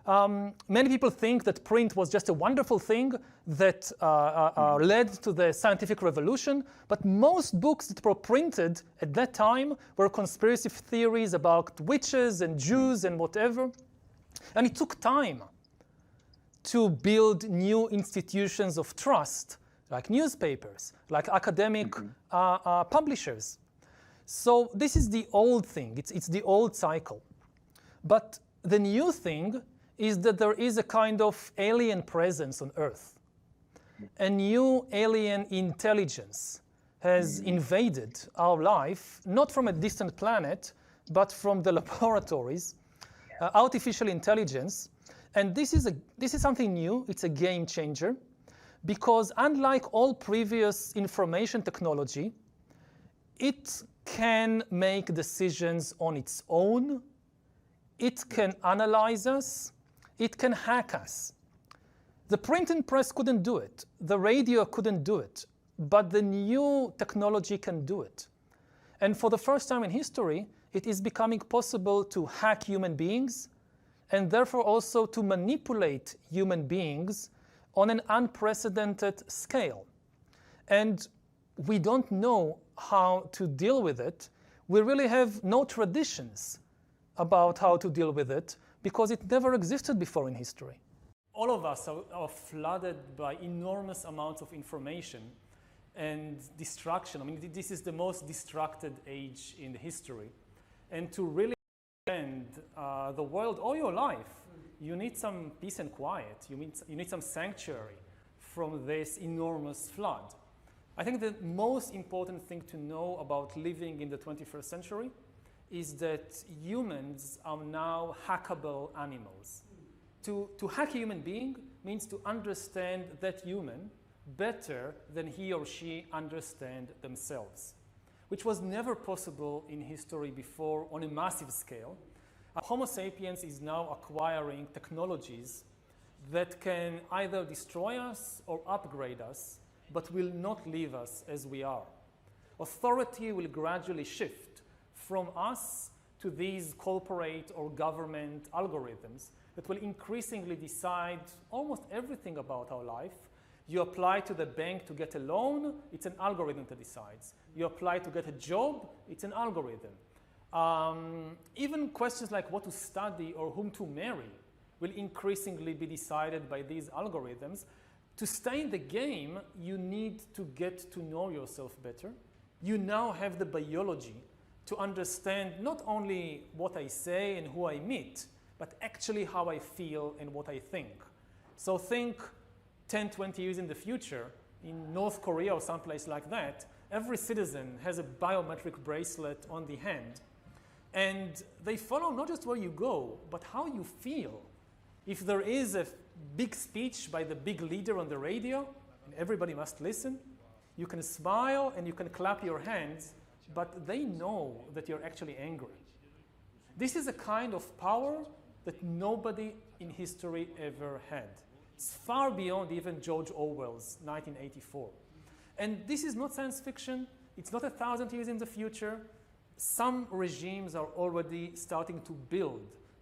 Many people think that print was just a wonderful thing that led to the scientific revolution, but most books that were printed at that time were conspiracy theories about witches and Jews and whatever. And it took time to build new institutions of trust, like newspapers, like academic publishers. So this is the old thing, it's the old cycle. But the new thing is that there is a kind of alien presence on Earth. A new alien intelligence has invaded our life, not from a distant planet, but from the laboratories, artificial intelligence. And this is something new, it's a game changer, because unlike all previous information technology, it can make decisions on its own, it can analyze us, it can hack us. The printing press couldn't do it, the radio couldn't do it, but the new technology can do it. And for the first time in history, it is becoming possible to hack human beings, and therefore also to manipulate human beings on an unprecedented scale. And we don't know how to deal with it. We really have no traditions about how to deal with it because it never existed before in history. All of us are flooded by enormous amounts of information and distraction. I mean, this is the most distracted age in history. And to really understand the world all your life, you need some peace and quiet. You need some sanctuary from this enormous flood. I think the most important thing to know about living in the 21st century is that humans are now hackable animals. To hack a human being means to understand that human better than he or she understand themselves, which was never possible in history before on a massive scale. Homo sapiens is now acquiring technologies that can either destroy us or upgrade us, but will not leave us as we are. Authority will gradually shift from us to these corporate or government algorithms that will increasingly decide almost everything about our life. You apply to the bank to get a loan, it's an algorithm that decides. You apply to get a job, it's an algorithm. Even questions like what to study or whom to marry will increasingly be decided by these algorithms. To stay in the game, you need to get to know yourself better. You now have the biology to understand not only what I say and who I meet, but actually how I feel and what I think. So think 10, 20 years in the future, in North Korea or someplace like that, every citizen has a biometric bracelet on the hand. And they follow not just where you go, but how you feel. If there is a big speech by the big leader on the radio, and everybody must listen, you can smile and you can clap your hands, but they know that you're actually angry. This is a kind of power that nobody in history ever had. It's far beyond even George Orwell's 1984. And this is not science fiction. It's not 1,000 years in the future. Some regimes are already starting to build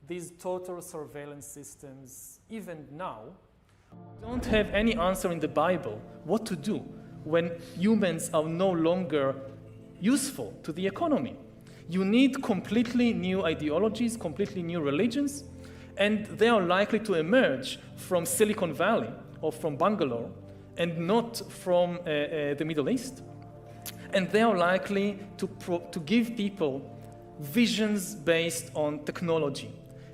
these total surveillance systems, even now. Don't have any answer in the Bible what to do when humans are no longer useful to the economy. You need completely new ideologies, completely new religions, and they are likely to emerge from Silicon Valley or from Bangalore and not from the Middle East. And they are likely to give people visions based on technology.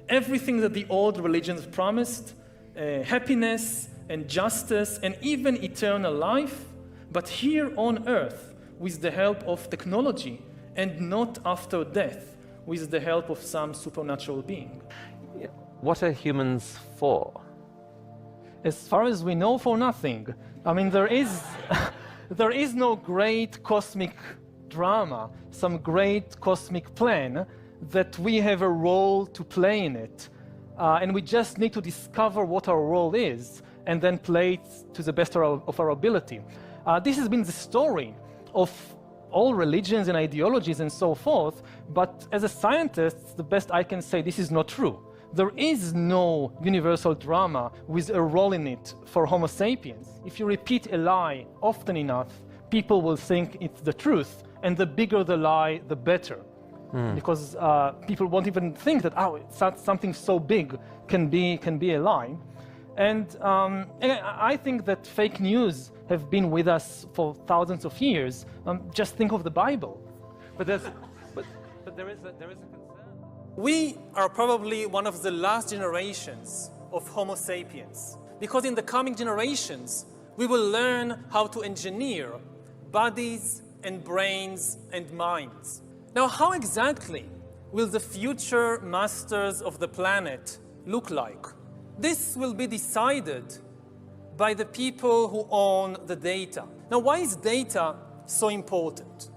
Everything that the old religions promised, happiness and justice and even eternal life, but here on earth with the help of technology and not after death with the help of some supernatural being. What are humans for? As far as we know, for nothing. I mean, there is no great cosmic drama, some great cosmic plan that we have a role to play in it. And we just need to discover what our role is and then play it to the best of our ability. This has been the story of all religions and ideologies and so forth, but as a scientist, the best I can say, this is not true. There is no universal drama with a role in it for Homo sapiens. If you repeat a lie often enough, people will think it's the truth, and the bigger the lie, the better. Because people won't even think that, oh, something so big can be a lie. And I think that fake news have been with us for thousands of years. Just think of the Bible. But there is a concern. We are probably one of the last generations of Homo sapiens, because in the coming generations, we will learn how to engineer bodies and brains and minds. Now, how exactly will the future masters of the planet look like? This will be decided by the people who own the data. Now, why is data so important?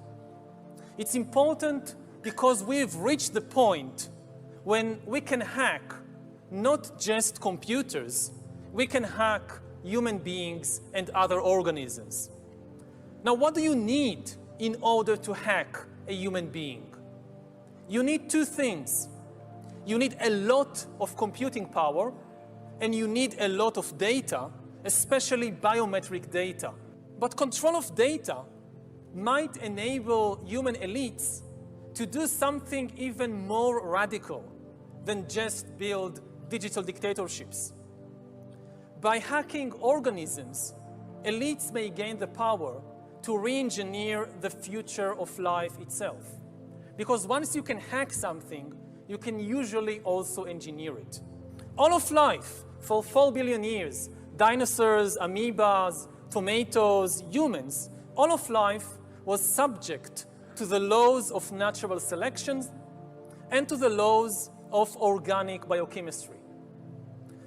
It's important because we've reached the point when we can hack not just computers, we can hack human beings and other organisms. Now, what do you need in order to hack a human being? You need two things. You need a lot of computing power, and you need a lot of data, especially biometric data. But control of data might enable human elites to do something even more radical than just build digital dictatorships. By hacking organisms, elites may gain the power to re-engineer the future of life itself. Because once you can hack something, you can usually also engineer it. All of life, for 4 billion years, dinosaurs, amoebas, tomatoes, humans, all of life was subject to the laws of natural selection and to the laws of organic biochemistry.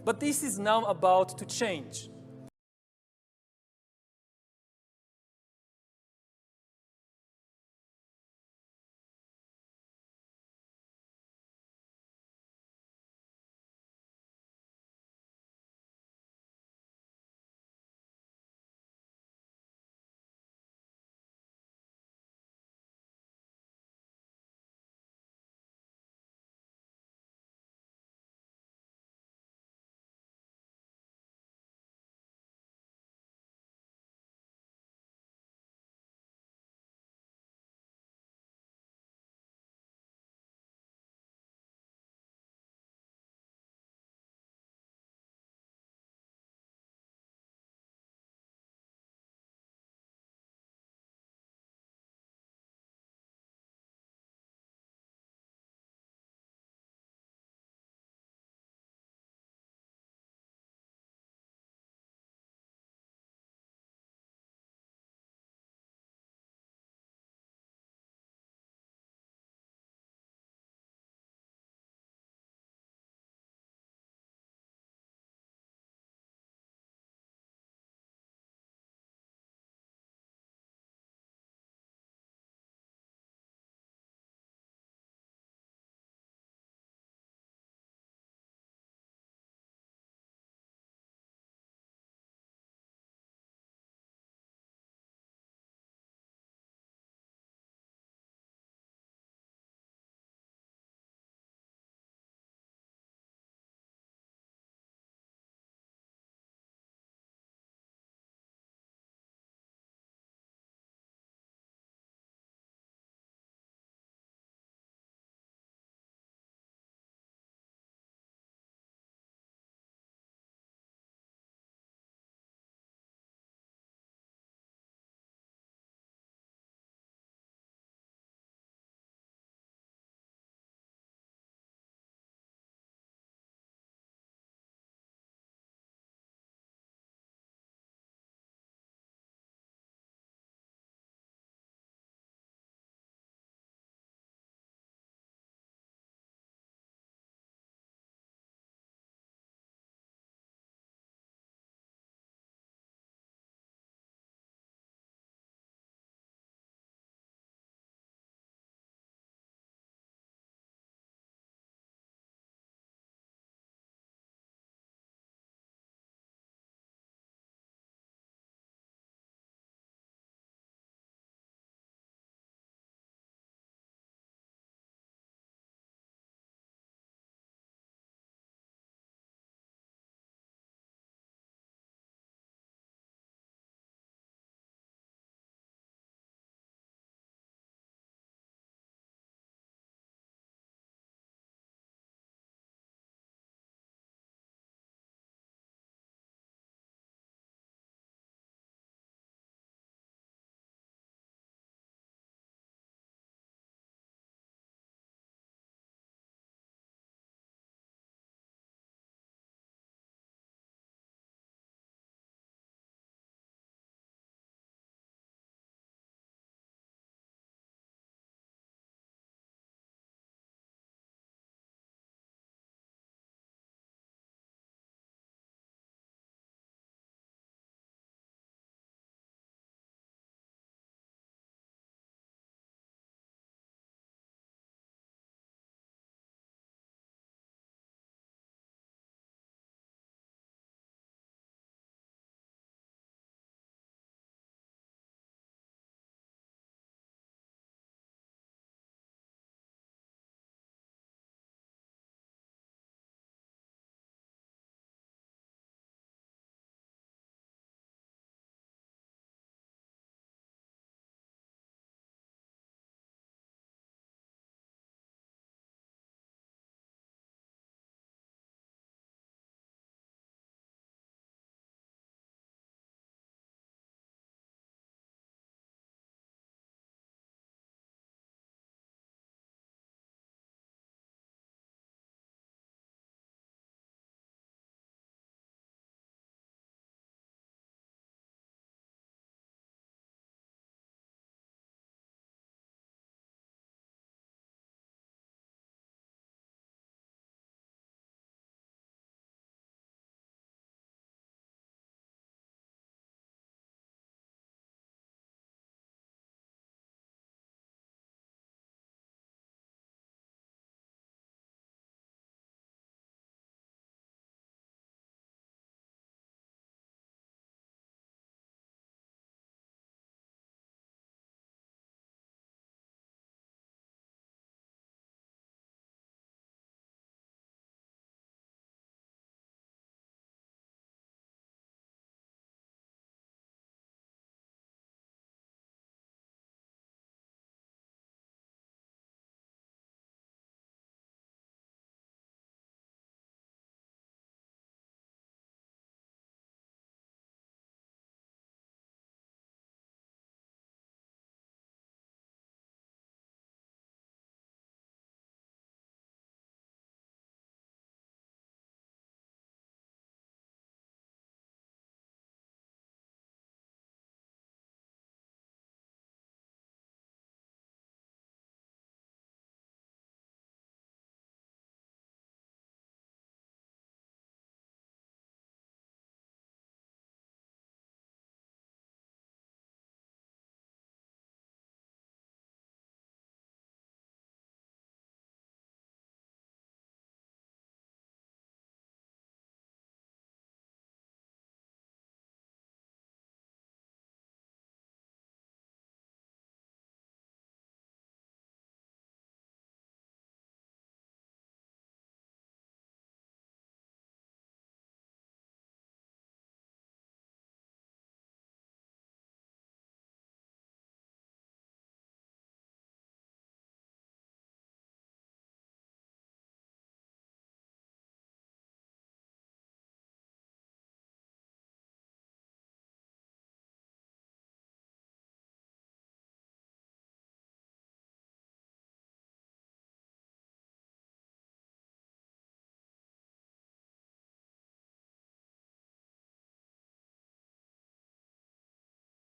But this is now about to change.